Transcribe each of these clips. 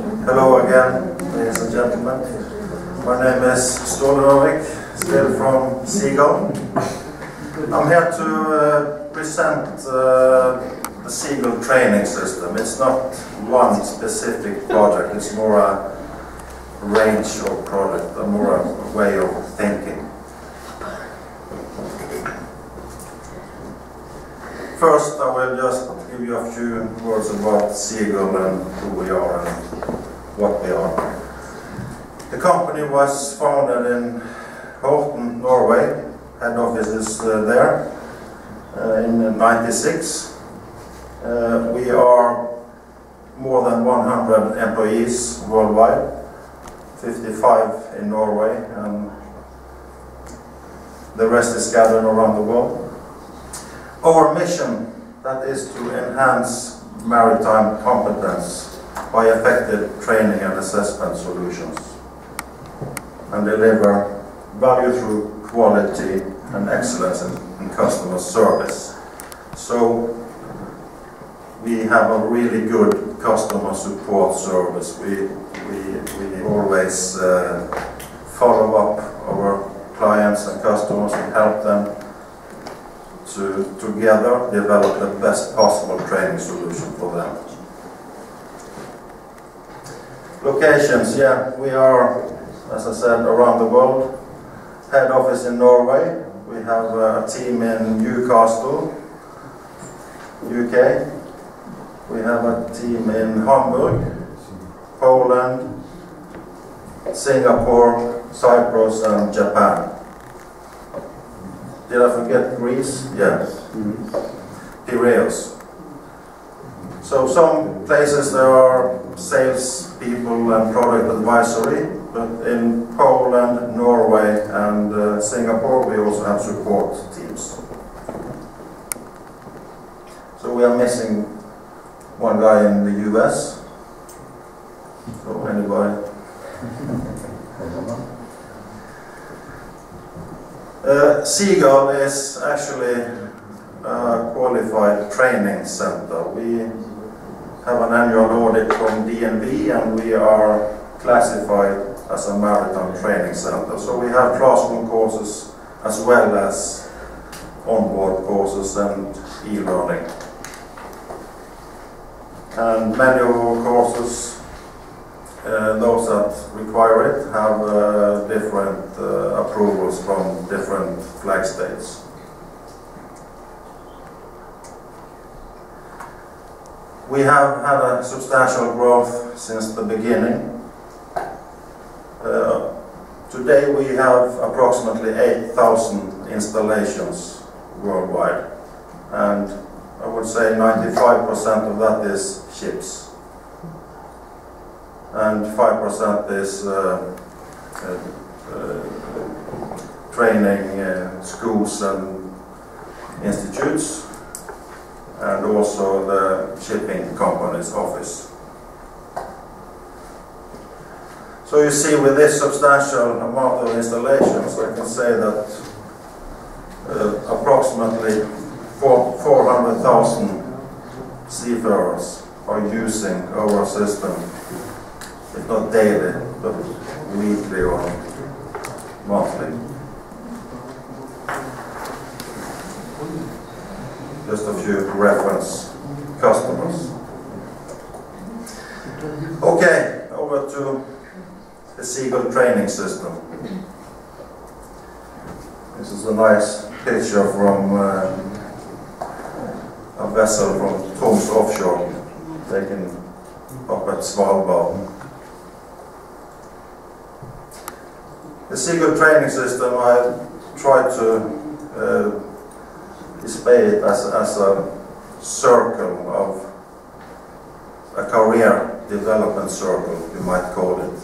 Hello again, ladies and gentlemen. My name is Ståle Nordvik, still from Seagull. I'm here to present the Seagull training system. It's not one specific project, it's more a range of product, more a way of thinking. First, I will just give you a few words about Seagull and who we are and what we are. The company was founded in Horten, Norway. Head office is there in '96. We are more than 100 employees worldwide, 55 in Norway, and the rest is scattered around the world. Our mission, that is to enhance maritime competence by effective training and assessment solutions and deliver value through quality and excellence in customer service. So we have a really good customer support service. We always follow up our clients and customers and help them to together develop the best possible training solution for them. Locations, yeah, we are, as I said, around the world. Head office in Norway. We have a team in Newcastle, UK. We have a team in Hamburg, Poland, Singapore, Cyprus and Japan. Did I forget Greece? Yes. Piraeus. So some places there are sales people and product advisory, but in Poland, Norway and Singapore we also have support teams. So we are missing one guy in the US. So anybody? Seagull is actually a qualified training center. We have an annual audit from DNV and we are classified as a maritime training center. So we have classroom courses as well as onboard courses and e-learning. And many of our courses, those that require it, have different approvals from different flag states. We have had a substantial growth since the beginning. Today we have approximately 8,000 installations worldwide, and I would say 95% of that is ships. And 5% is training schools and institutes, and also the shipping company's office. So you see, with this substantial amount of installations, I can say that approximately 400,000 seafarers are using our system, if not daily, but weekly or monthly. Just a few reference customers. Okay, over to the Seagull training system. This is a nice picture from a vessel from Troms offshore, taken up at Svalbard. The Seagull training system, I try to display it as a circle of a career development circle, you might call it.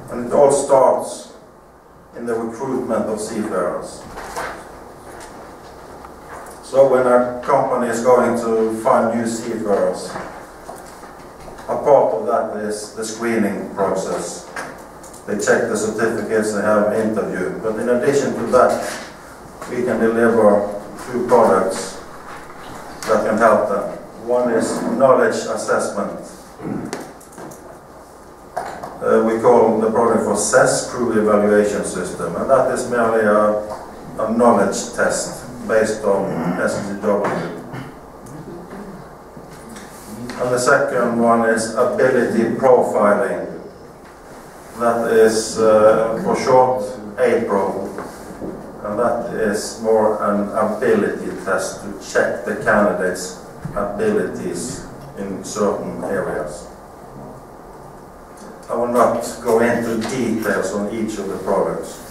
And it all starts in the recruitment of seafarers. So when a company is going to find new seafarers, a part of that is the screening process. They check the certificates, they have an interview. But in addition to that, we can deliver 2 products that can help them. One is knowledge assessment. We call the project for CES, Crew Evaluation System, and that is merely a knowledge test based on SGW. And the second one is ability profiling. That is for short APRO, and that is more an ability test to check the candidate's abilities in certain areas. I will not go into details on each of the products,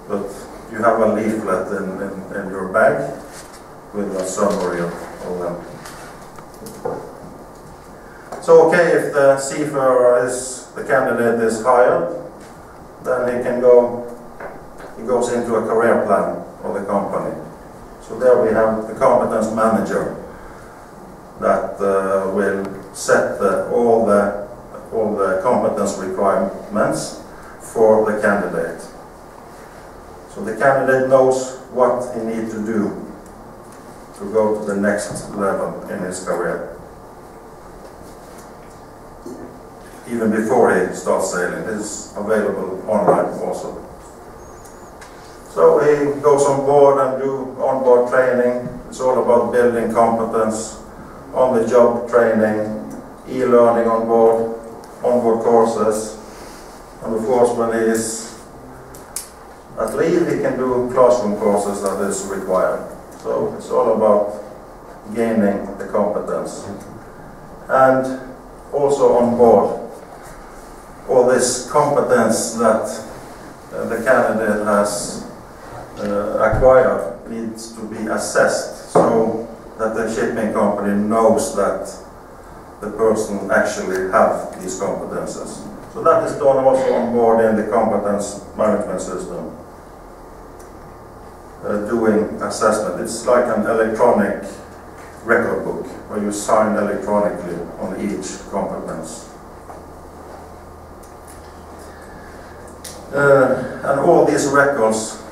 but you have a leaflet in your bag with a summary of them. So okay, if the seafarer the candidate is hired, then he goes into a career plan of the company. So there we have the competence manager that will set all the competence requirements for the candidate. So the candidate knows what he needs to do to go to the next level in his career, even before he starts sailing. It is available online also. So he goes on board and do on-board training. It's all about building competence, on-the-job training, e-learning on board courses, and of course when he is at leave he can do classroom courses that is required. So it's all about gaining the competence. And also on board, all this competence that the candidate has acquired needs to be assessed so that the shipping company knows that the person actually have these competences. So that is done also on board in the competence management system. Doing assessment. It's like an electronic record book where you sign electronically on each competence. And all these records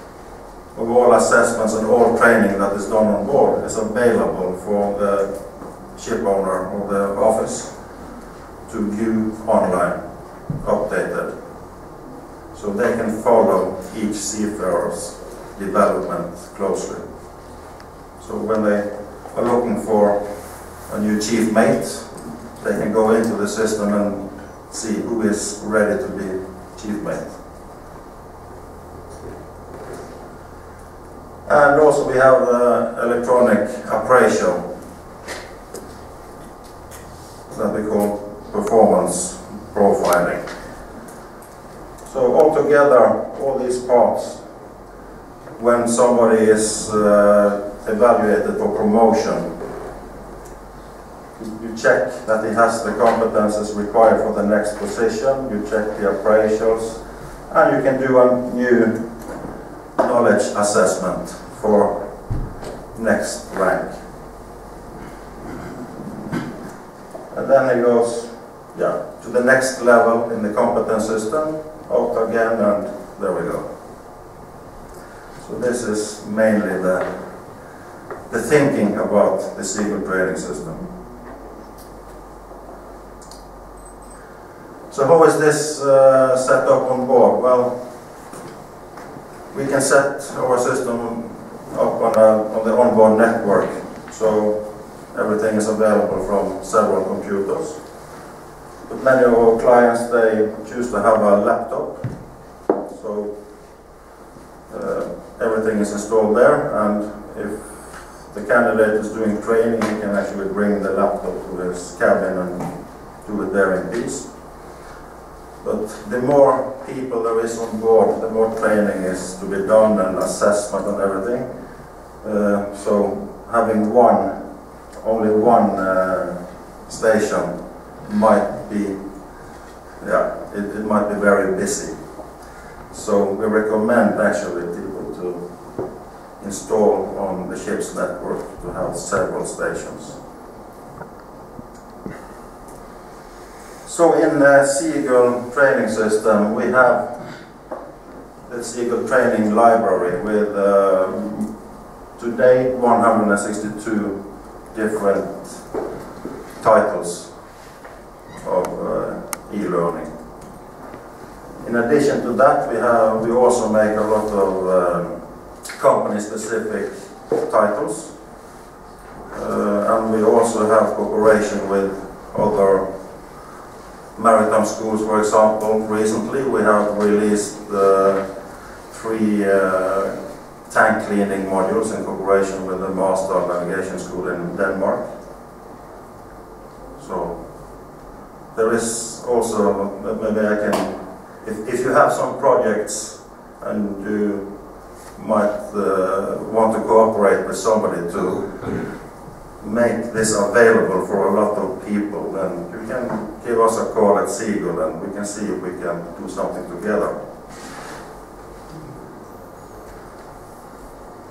of all assessments and all training that is done on board is available for the ship owner or the office to view online, updated. So they can follow each seafarer's development closely. So when they are looking for a new chief mate, they can go into the system and see who is ready to be chief mate. And also we have electronic appraisal that we call performance profiling. So altogether, all these parts, when somebody is evaluated for promotion, you check that he has the competences required for the next position, you check the appraisals, and you can do a new knowledge assessment for next rank. And then he goes to the next level in the competence system, out again, and there we go. So this is mainly the thinking about the Seagull training system. So how is this set up on board? Well, we can set our system up on the onboard network, so everything is available from several computers. But many of our clients, they choose to have a laptop, so everything is installed there, and if the candidate is doing training, he can actually bring the laptop to his cabin and do it there in peace. But the more people there is on board, the more training is to be done and assessment and everything. So having only one station might be, it might be very busy. So we recommend actually people to install on the ship's network to have several stations. So in the Seagull training system, we have the Seagull training library with today 162 different titles of e-learning In addition to that, we also make a lot of company-specific titles, and we also have cooperation with other maritime schools. For example, recently we have released 3 tank cleaning modules in cooperation with the Master Navigation School in Denmark. So there is also, maybe I can, if you have some projects and you might want to cooperate with somebody to make this available for a lot of people, then you can give us a call at Seagull and we can see if we can do something together.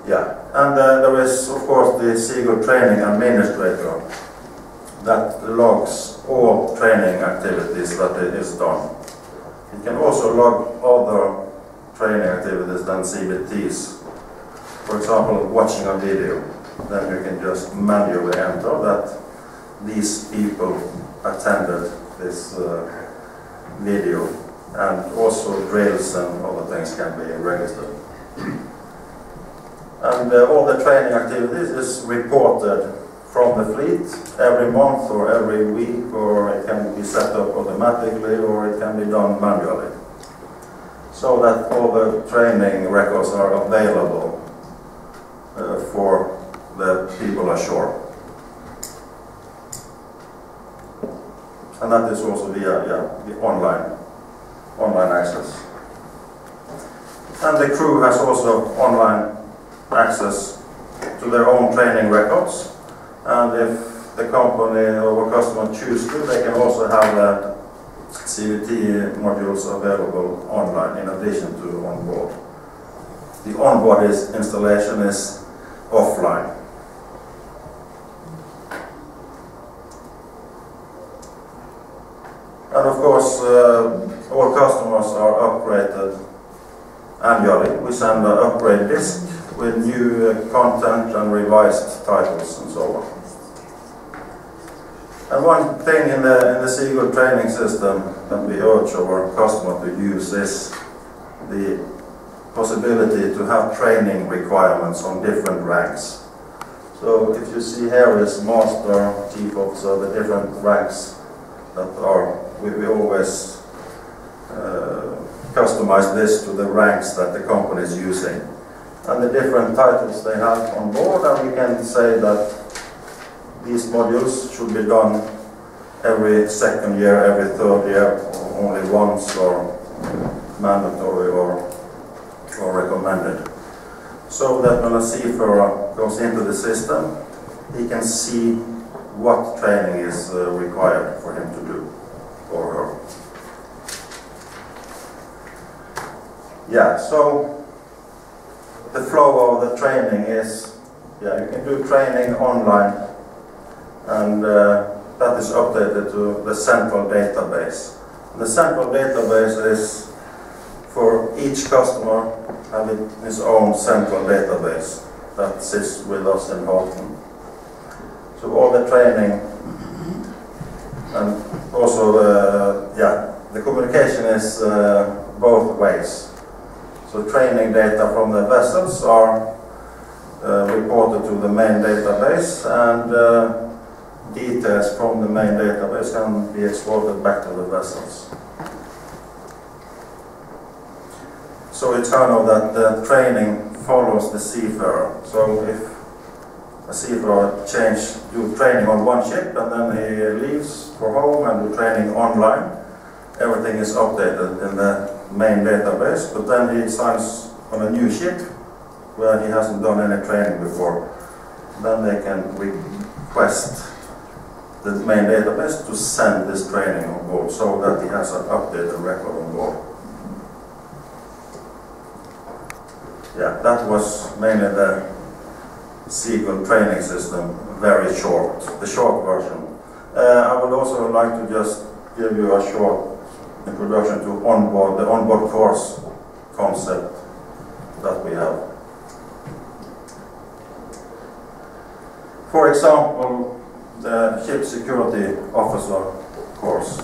Yeah, and there is of course the Seagull training administrator that logs all training activities that is done. It can also log other training activities than CBTs. For example, watching a video. Then you can just manually enter that these people attended this video, and also drills and other things can be registered. And all the training activities is reported from the fleet every month or every week, or it can be set up automatically, or it can be done manually, so that all the training records are available for the people ashore. And that is also via the online access. And the crew has also online access to their own training records. And if the company or customer choose to, they can also have the CVT modules available online in addition to onboard. The onboard installation is offline. And of course, all customers are upgraded annually. We send an upgrade disk with new content and revised titles and so on. And one thing in the Seagull training system that we urge our customer to use is the possibility to have training requirements on different ranks. So if you see here is Master, Chief Officer, the different ranks that are, we always customize this to the ranks that the company is using. And the different titles they have on board, and we can say that these modules should be done every second year, every third year, or only once, or mandatory or recommended. So that when a seafarer goes into the system, he can see what training is required for him to do, or her. Yeah, so the flow of the training is, yeah, you can do training online, and that is updated to the central database. And the central database is for each customer having his own central database that sits with us in Horten. So all the training, and also the communication is both ways. So training data from the vessels are reported to the main database, and details from the main database can be exported back to the vessels. So it's kind of that the training follows the seafarer. So if a seafarer do training on one ship and then he leaves for home and do training online, everything is updated in the main database, but then he signs on a new ship where he hasn't done any training before. Then they can request the main database to send this training on board so that he has an updated record on board. Yeah, that was mainly the Seagull training system, very short, the short version. I would also like to just give you a short introduction to the onboard course concept that we have. For example, the ship security officer course.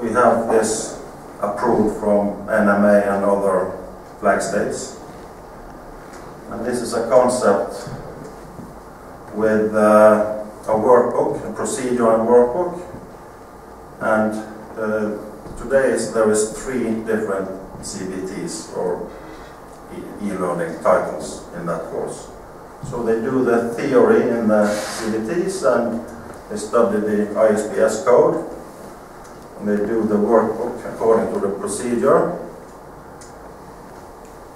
We have this approved from NMA and other flag states. And this is a concept with a workbook, a procedure and workbook. And today there is 3 different CBTs or e-learning titles in that course. So they do the theory in the CBTs and they study the ISPS code. And they do the workbook according to the procedure.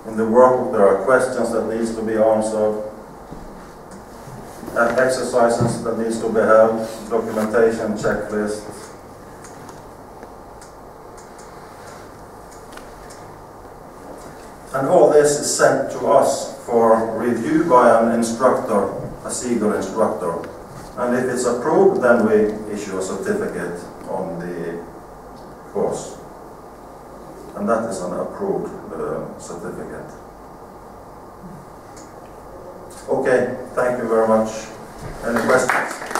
In the workbook there are questions that needs to be answered, exercises that needs to be held, documentation, checklist. And all this is sent to us for review by an instructor, a Seagull instructor. And if it's approved, then we issue a certificate on the course. And that is an approved certificate. Okay, thank you very much. Any questions?